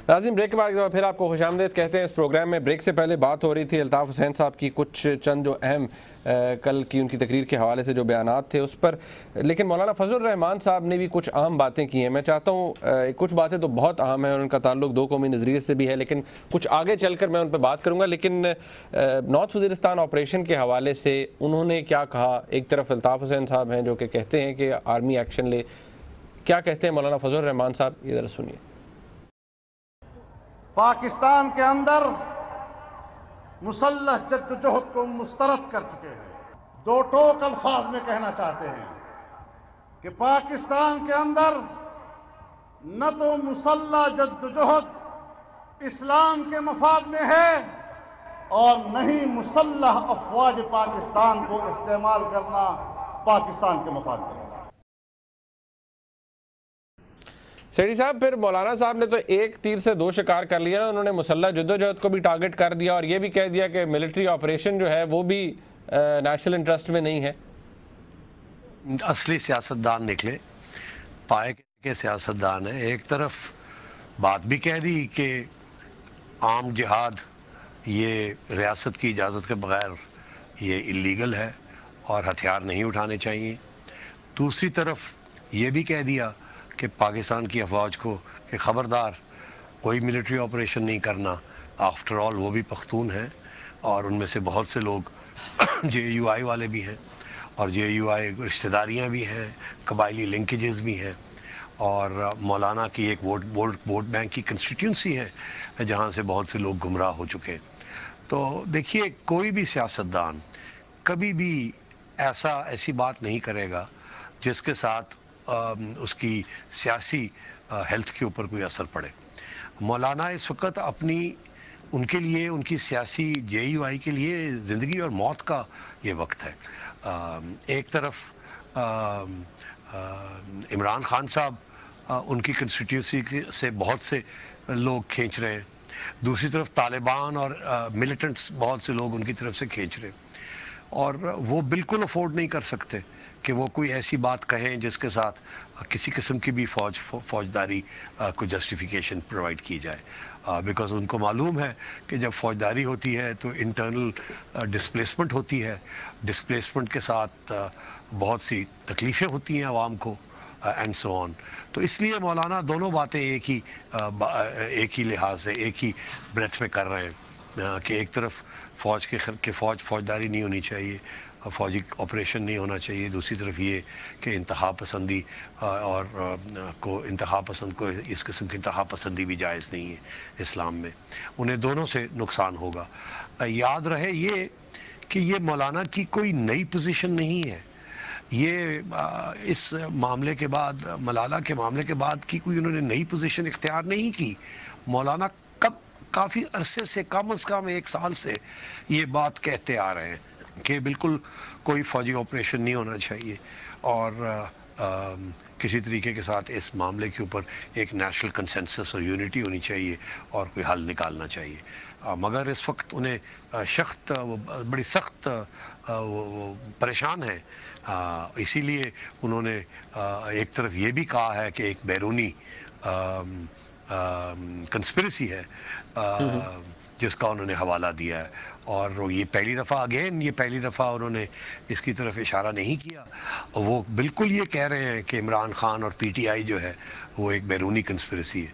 ناظرین بریک کے بعد پھر آپ کو خوش آمدید کہتے ہیں اس پروگرام میں۔ بریک سے پہلے بات ہو رہی تھی الطاف حسین صاحب کی کچھ چند جو اہم کل کی ان کی تقریر کے حوالے سے جو بیانات تھے اس پر، لیکن مولانا فضل الرحمان صاحب نے بھی کچھ اہم باتیں کی ہیں۔ میں چاہتا ہوں کچھ باتیں تو بہت اہم ہیں اور ان کا تعلق دو قومی نظریے سے بھی ہے، لیکن کچھ آگے چل کر میں ان پہ بات کروں گا۔ لیکن نارتھ وزیرستان آپریشن کے حوالے سے انہوں نے کیا کہا؟ ایک طرف الطاف حسین صاحب ہیں جو کہ کہتے ہیں کہ آرمی ایکشن لے، کیا کہتے ہیں مولانا فضل الرحمان صاحب؟ یہ ذرا سنیے۔ پاکستان کے اندر مسلح جدوجہد کو مسترد کر چکے ہیں۔ دو ٹوک الفاظ میں کہنا چاہتے ہیں کہ پاکستان کے اندر نہ تو مسلح جدوجہد اسلام کے مفاد میں ہے اور نہ ہی مسلح افواج پاکستان کو استعمال کرنا پاکستان کے مفاد میں ہے۔ سیٹھی صاحب، پھر مولانا صاحب نے تو ایک تیر سے دو شکار کر لیا نا، انہوں نے مسلح جدوجہد کو بھی ٹارگٹ کر دیا اور یہ بھی کہہ دیا کہ ملٹری آپریشن جو ہے وہ بھی نیشنل انٹرسٹ میں نہیں ہے۔ اصلی سیاستدان نکلے، پائے کے سیاستدان ہیں۔ ایک طرف بات بھی کہہ دی کہ عام جہاد یہ ریاست کی اجازت کے بغیر یہ اللیگل ہے اور ہتھیار نہیں اٹھانے چاہیے۔ دوسری طرف یہ بھی کہہ دیا کہ پاکستان کی افواج کو کہ خبردار کوئی ملٹری آپریشن نہیں کرنا۔ آفٹر آل وہ بھی پختون ہیں اور ان میں سے بہت سے لوگ جے یو آئی والے بھی ہیں اور جے یو آئی رشتہ داریاں بھی ہیں، قبائلی لنکیجز بھی ہیں، اور مولانا کی ایک ووٹ بینک کی کنسٹیٹیونسی ہے جہاں سے بہت سے لوگ گمراہ ہو چکے۔ تو دیکھیے، کوئی بھی سیاستدان کبھی بھی ایسی بات نہیں کرے گا جس کے ساتھ اس کی سیاسی ہیلتھ کے اوپر کوئی اثر پڑے۔ مولانا اس وقت ان کے لیے، ان کی سیاسی جے یو آئی کے لیے زندگی اور موت کا یہ وقت ہے۔ ایک طرف عمران خان صاحب ان کی کنسٹیٹیوسی سے بہت سے لوگ کھینچ رہے ہیں، دوسری طرف طالبان اور ملیٹنٹس بہت سے لوگ ان کی طرف سے کھینچ رہے ہیں، اور وہ بالکل افورڈ نہیں کر سکتے کہ وہ کوئی ایسی بات کہیں جس کے ساتھ کسی قسم کی بھی فوجداری کو جسٹیفیکیشن پرووائڈ کی جائے، بیکاز ان کو معلوم ہے کہ جب فوجداری ہوتی ہے تو انٹرنل ڈسپلیسمنٹ ہوتی ہے، ڈسپلیسمنٹ کے ساتھ بہت سی تکلیفیں ہوتی ہیں عوام کو، اینڈ سو آن۔ تو اس لیے مولانا دونوں باتیں ایک ہی لحاظ سے ایک ہی بریتھ میں کر رہے ہیں کہ ایک طرف فوجداری نہیں ہونی چاہیے، فوجی آپریشن نہیں ہونا چاہیے، دوسری طرف یہ کہ انتہا پسندی اور انتہا پسند کو اس قسم کی انتہا پسندی بھی جائز نہیں ہے اسلام میں۔ انہیں دونوں سے نقصان ہوگا۔ یاد رہے یہ کہ یہ مولانا کی کوئی نئی پوزیشن نہیں ہے، یہ اس معاملے کے بعد، ملالہ کے معاملے کے بعد کی کوئی انہوں نے نئی پوزیشن اختیار نہیں کی۔ مولانا کافی عرصے سے، کم از کم 1 سال سے یہ بات کہتے آ رہے ہیں کہ بالکل کوئی فوجی آپریشن نہیں ہونا چاہیے اور کسی طریقے کے ساتھ اس معاملے کے اوپر ایک نیشنل کنسنسس اور یونٹی ہونی چاہیے اور کوئی حل نکالنا چاہیے۔ مگر اس وقت انہیں بڑی سخت پریشان ہیں، اسی لیے انہوں نے ایک طرف یہ بھی کہا ہے کہ ایک بیرونی کنسپریسی ہے جس کا انہوں نے حوالہ دیا ہے، اور یہ پہلی دفعہ انہوں نے اس کی طرف اشارہ نہیں کیا۔ وہ بالکل یہ کہہ رہے ہیں کہ عمران خان اور پی ٹی آئی جو ہے وہ ایک بیرونی کنسپریسی ہے،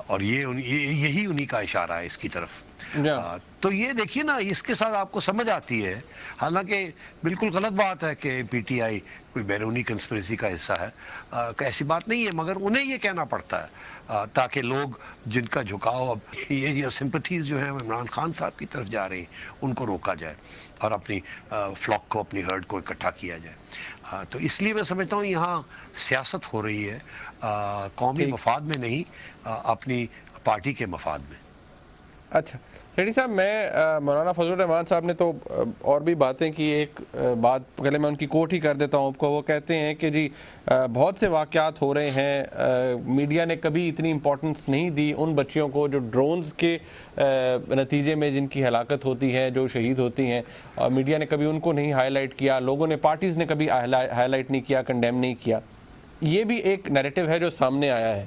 اور یہی انہی کا اشارہ ہے اس کی طرف۔ تو یہ دیکھیے نا، اس کے ساتھ آپ کو سمجھ آتی ہے، حالانکہ بالکل غلط بات ہے کہ پی ٹی آئی کوئی بیرونی کنسپریسی کا حصہ ہے، ایسی بات نہیں ہے، مگر انہیں یہ کہنا پڑتا ہے تاکہ لوگ جن کا جھکاؤ اب یہ سمپتھیز جو ہیں عمران خان صاحب کی طرف جا رہی ہیں ان کو روکا جائے اور اپنی فلاک کو، اپنی ہرڈ کو اکٹھا کیا جائے۔ تو اس لیے میں سمجھتا ہوں یہاں سیاست ہو رہی ہے، قومی مفاد میں نہیں، اپنی پارٹی کے مفاد میں۔ اچھا سیٹھی صاحب، میں مولانا فضل الرحمان صاحب نے تو اور بھی باتیں کی، ایک بات پہلے میں ان کی کوٹ ہی کر دیتا ہوں آپ کو۔ وہ کہتے ہیں کہ جی بہت سے واقعات ہو رہے ہیں، میڈیا نے کبھی اتنی امپورٹنس نہیں دی ان بچیوں کو جو ڈرونز کے نتیجے میں جن کی ہلاکت ہوتی ہے، جو شہید ہوتی ہیں، اور میڈیا نے کبھی ان کو نہیں ہائی لائٹ کیا، لوگوں نے، پارٹیز نے کبھی ہائی لائٹ نہیں کیا، کنڈیم نہیں کیا۔ یہ بھی ایک نیریٹو ہے جو سامنے آیا ہے۔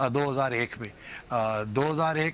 2001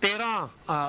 13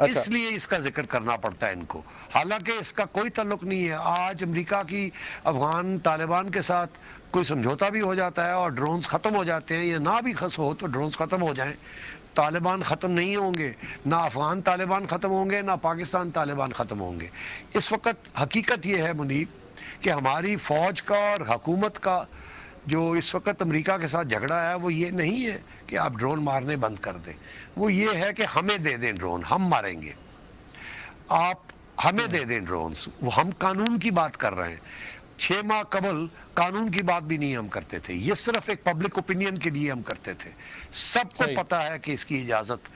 اس لیے اس کا ذکر کرنا پڑتا ہے ان کو، حالانکہ اس کا کوئی تعلق نہیں ہے۔ آج امریکہ کی افغان طالبان کے ساتھ کوئی سمجھوتا بھی ہو جاتا ہے اور ڈرونز ختم ہو جاتے ہیں، یا نہ بھی ہو تو ڈرونز ختم ہو جائیں، طالبان ختم نہیں ہوں گے، نہ افغان طالبان ختم ہوں گے، نہ پاکستان طالبان ختم ہوں گے۔ اس وقت حقیقت یہ ہے منیب کہ ہماری فوج کا اور حکومت کا جو اس وقت امریکہ کے ساتھ جھگڑا ہے وہ یہ نہیں ہے کہ آپ ڈرون مارنے بند کر دیں، وہ یہ ہے کہ ہمیں دے دیں ڈرون، ہم ماریں گے، آپ ہمیں دے دیں ڈرونز۔ وہ ہم قانون کی بات کر رہے ہیں، 6 ماہ قبل قانون کی بات بھی نہیں ہم کرتے تھے، یہ صرف ایک پبلک اوپینین کے لیے ہم کرتے تھے۔ سب کو پتا ہے کہ اس کی اجازت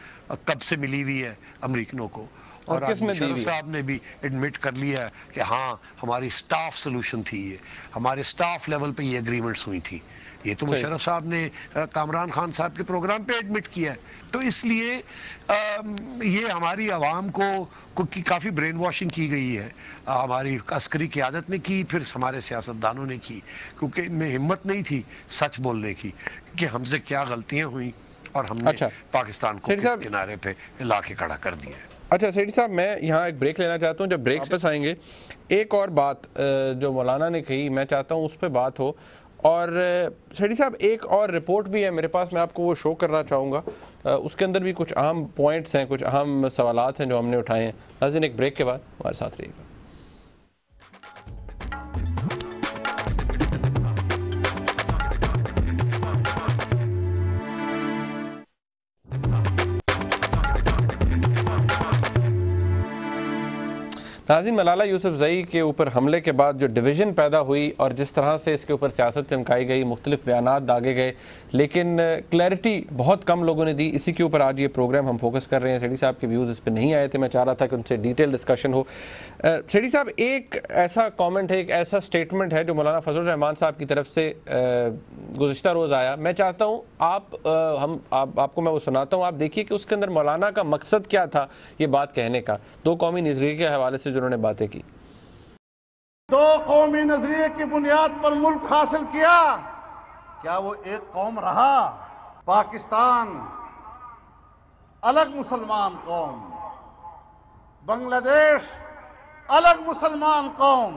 کب سے ملی ہوئی ہے امریکنوں کو، اور شریف صاحب نے بھی ایڈمٹ کر لیا کہ ہاں ہماری سٹاف سولوشن تھی، یہ ہمارے سٹاف لیول پہ یہ اگریمنٹس ہوئی تھی۔ یہ تو مشرف صاحب نے کامران خان صاحب کے پروگرام پہ ایڈمٹ کیا ہے۔ تو اس لیے یہ ہماری عوام کو کافی برین واشنگ کی گئی ہے، ہماری عسکری قیادت نے کی، پھر ہمارے سیاستدانوں نے کی، کیونکہ ان میں ہمت نہیں تھی سچ بولنے کی کہ ہم سے کیا غلطیاں ہوئیں اور ہم نے پاکستان کو کس کنارے پہ لا کے کھڑا کر دیا ہے۔ اچھا سیٹھی صاحب، میں یہاں ایک بریک لینا چاہتا ہوں، جب بریک واپس آئیں گے ایک اور بات جو مولانا نے کہی میں چاہتا ہوں اس پہ بات ہو، اور سیٹھی صاحب ایک اور رپورٹ بھی ہے میرے پاس، میں آپ کو وہ شو کرنا چاہوں گا، اس کے اندر بھی کچھ اہم پوائنٹس ہیں، کچھ اہم سوالات ہیں جو ہم نے اٹھائے ہیں۔ ناظرین ایک بریک کے بعد ہمارے ساتھ رہیے گا۔ ناظرین، ملالہ یوسفزئی کے اوپر حملے کے بعد جو ڈویژن پیدا ہوئی اور جس طرح سے اس کے اوپر سیاست چمکائی گئی، مختلف بیانات داغے گئے، لیکن کلیئرٹی بہت کم لوگوں نے دی، اسی کے اوپر آج یہ پروگرام ہم فوکس کر رہے ہیں۔ سیٹھی صاحب کے ویوز اس پہ نہیں آئے تھے، میں چاہ رہا تھا کہ ان سے ڈیٹیل ڈسکشن ہو۔ سیٹھی صاحب، ایک ایسا کامنٹ ہے، ایک ایسا سٹیٹمنٹ ہے جو مولانا فضل الرحمان صاحب کی طرف سے گزشتہ روز آیا، میں چاہتا ہوں آپ کو میں وہ سناتا ہوں، آپ دیکھیے کہ اس کے اندر مولانا کا مقصد کیا تھا یہ بات کہنے کا، دو قومی نظریے کے حوالے سے جنہوں نے باتیں کی۔ دو قومی نظریے کی بنیاد پر ملک حاصل کیا، کیا وہ ایک قوم رہا؟ پاکستان الگ مسلمان قوم، بنگلہ دیش الگ مسلمان قوم،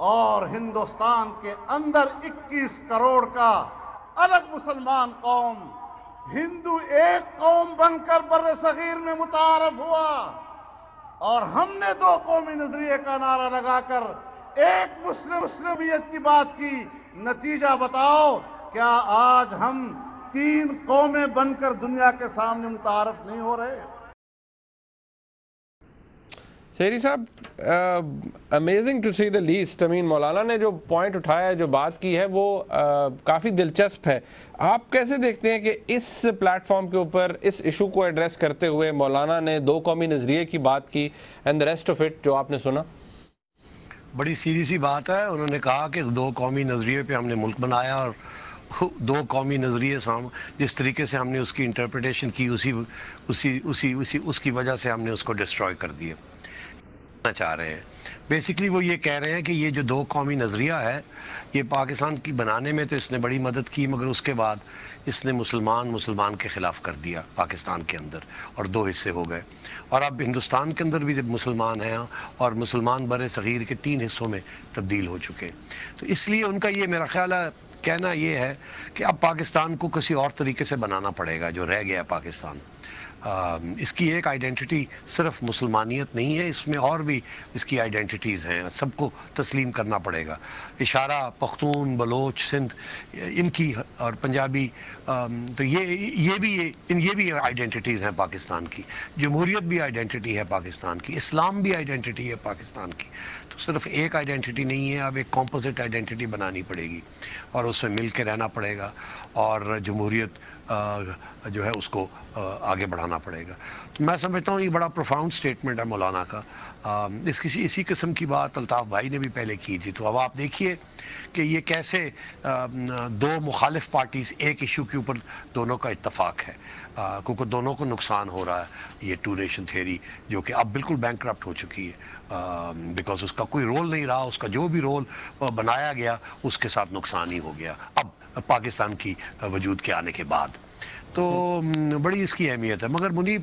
اور ہندوستان کے اندر 21 کروڑ کا الگ مسلمان قوم، ہندو ایک قوم بن کر بر صغیر میں متعارف ہوا، اور ہم نے دو قومی نظریے کا نعرہ لگا کر ایک مسلمیت کی بات کی۔ نتیجہ بتاؤ، کیا آج ہم 3 قومیں بن کر دنیا کے سامنے متعارف نہیں ہو رہے؟ سیری صاحب، amazing to see the list. مولانا نے جو پوائنٹ اٹھایا ہے، جو بات کی ہے، وہ کافی دلچسپ ہے۔ آپ کیسے دیکھتے ہیں کہ اس پلیٹ فارم کے اوپر اس ایشو کو ایڈریس کرتے ہوئے مولانا نے دو قومی نظریے کی بات کی، and the rest of it جو آپ نے سنا؟ بڑی سیدھی سی بات ہے، انہوں نے کہا کہ 2 قومی نظریے پہ ہم نے ملک بنایا، اور 2 قومی نظریے جس طریقے سے ہم نے اس کی انٹرپریٹیشن کی، اس کی وجہ سے ہم نے اس کو ڈسٹروائے کر دیا چاہ رہے ہیں۔ بیسیکلی وہ یہ کہہ رہے ہیں کہ یہ جو 2 قومی نظریہ ہے، یہ پاکستان کی بنانے میں تو اس نے بڑی مدد کی، مگر اس کے بعد اس نے مسلمان کے خلاف کر دیا پاکستان کے اندر، اور 2 حصے ہو گئے، اور اب ہندوستان کے اندر بھی مسلمان ہیں، اور مسلمان بر صغیر کے 3 حصوں میں تبدیل ہو چکے۔ تو اس لیے ان کا یہ میرا خیال ہے کہنا یہ ہے کہ اب پاکستان کو کسی اور طریقے سے بنانا پڑے گا، جو رہ گیا پاکستان۔ اس کی ایک آئیڈینٹی صرف مسلمانیت نہیں ہے، اس میں اور بھی اس کی آئیڈینٹیز ہیں، سب کو تسلیم کرنا پڑے گا۔ اشارہ پختون، بلوچ، سندھ، ان کی اور پنجابی، تو یہ بھی آئیڈینٹیز ہیں پاکستان کی۔ جمہوریت بھی آئیڈینٹی ہے پاکستان کی، اسلام بھی آئیڈینٹی ہے پاکستان کی۔ تو صرف ایک آئیڈینٹی نہیں ہے، اب ایک کمپوزٹ آئیڈینٹی بنانی پڑے گی، اور اس میں مل کے رہنا پڑے گا، اور جمہوریت جو ہے اس کو آگے بڑھانا پڑے گا۔ تو میں سمجھتا ہوں یہ بڑا پروفاؤنڈ سٹیٹمنٹ ہے مولانا کا۔ اسی قسم کی بات الطاف بھائی نے بھی پہلے کی تھی۔ تو اب آپ دیکھیے کہ یہ کیسے 2 مخالف پارٹیز ایک ایشو کے اوپر دونوں کا اتفاق ہے، کیونکہ دونوں کو نقصان ہو رہا ہے۔ یہ 2 نیشن تھیوری جو کہ اب بالکل بینکرپٹ ہو چکی ہے، بیکاز اس کا کوئی رول نہیں رہا، اس کا جو بھی رول بنایا گیا اس کے ساتھ نقصان ہی ہو گیا اب پاکستان کی وجود کے آنے کے بعد۔ تو بڑی اس کی اہمیت ہے۔ مگر منیب،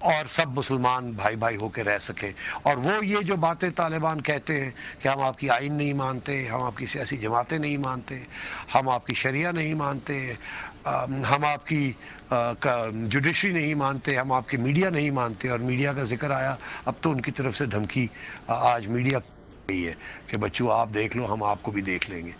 اور سب مسلمان بھائی بھائی ہو کے رہ سکیں. اور وہ یہ جو باتیں طالبان کہتے ہیں کہ ہم آپ کی آئین نہیں مانتے، ہم آپ کی سیاسی جماعتیں نہیں مانتے، ہم آپ کی شریعہ نہیں مانتے، ہم آپ کی جوڈیشری نہیں مانتے، ہم آپ کی میڈیا نہیں مانتے، اور میڈیا کا ذکر آیا، اب تو ان کی طرف سے دھمکی آج میڈیا گئی ہے کہ بچوں آپ دیکھ لو، ہم آپ کو بھی دیکھ لیں گے.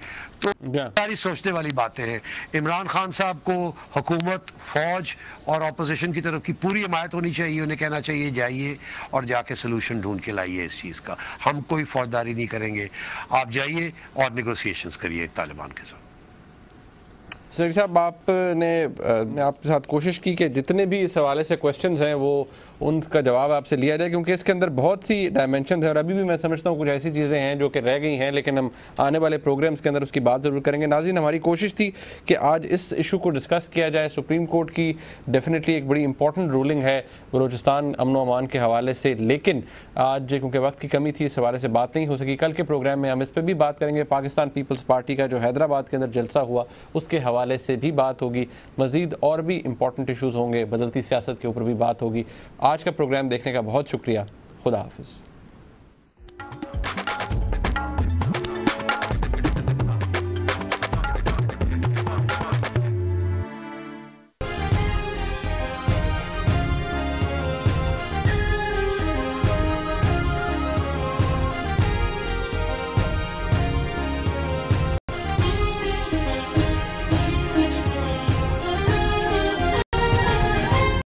تو ساری سوچنے والی باتیں ہیں. عمران خان صاحب کو حکومت، فوج اور اپوزیشن کی طرف کی پوری حمایت ہونی چاہیے. انہیں کہنا چاہیے جائیے اور جا کے سلوشن ڈھونڈ کے لائیے اس چیز کا. ہم کوئی فوجداری نہیں کریں گے، آپ جائیے اور نیگوسیشنز کریے طالبان کے ساتھ. سیکرٹری صاحب، میں آپ کے ساتھ کوشش کی کہ جتنے بھی اس حوالے سے کوشچنز ہیں وہ ان کا جواب آپ سے لیا جائے، کیونکہ اس کے اندر بہت سی ڈائمینشنز ہیں اور ابھی بھی میں سمجھتا ہوں کچھ ایسی چیزیں ہیں جو کہ رہ گئی ہیں، لیکن ہم آنے والے پروگرامز کے اندر اس کی بات ضرور کریں گے. ناظرین، ہماری کوشش تھی کہ آج اس ایشو کو ڈسکس کیا جائے. سپریم کورٹ کی ڈیفینیٹلی ایک بڑی امپورٹنٹ رولنگ ہے بلوچستان امن و امان کے حوالے سے، لیکن آج کیونکہ وقت کی کمی تھی اس حوالے سے بات نہیں ہو سکی. کل کے پروگرام میں ہم اس پہ بھی بات کریں گے. پاکستان پیپلز پارٹی کا جو حیدرآباد کے اندر جلسہ ہوا اس کے حوالے سے بھی بات ہوگی. مزید اور بھی امپورٹنٹ ایشوز ہوں گے، بدلتی سیاست کے اوپر بھی بات ہوگی. آج کا پروگرام دیکھنے کا بہت شکریہ. خدا حافظ.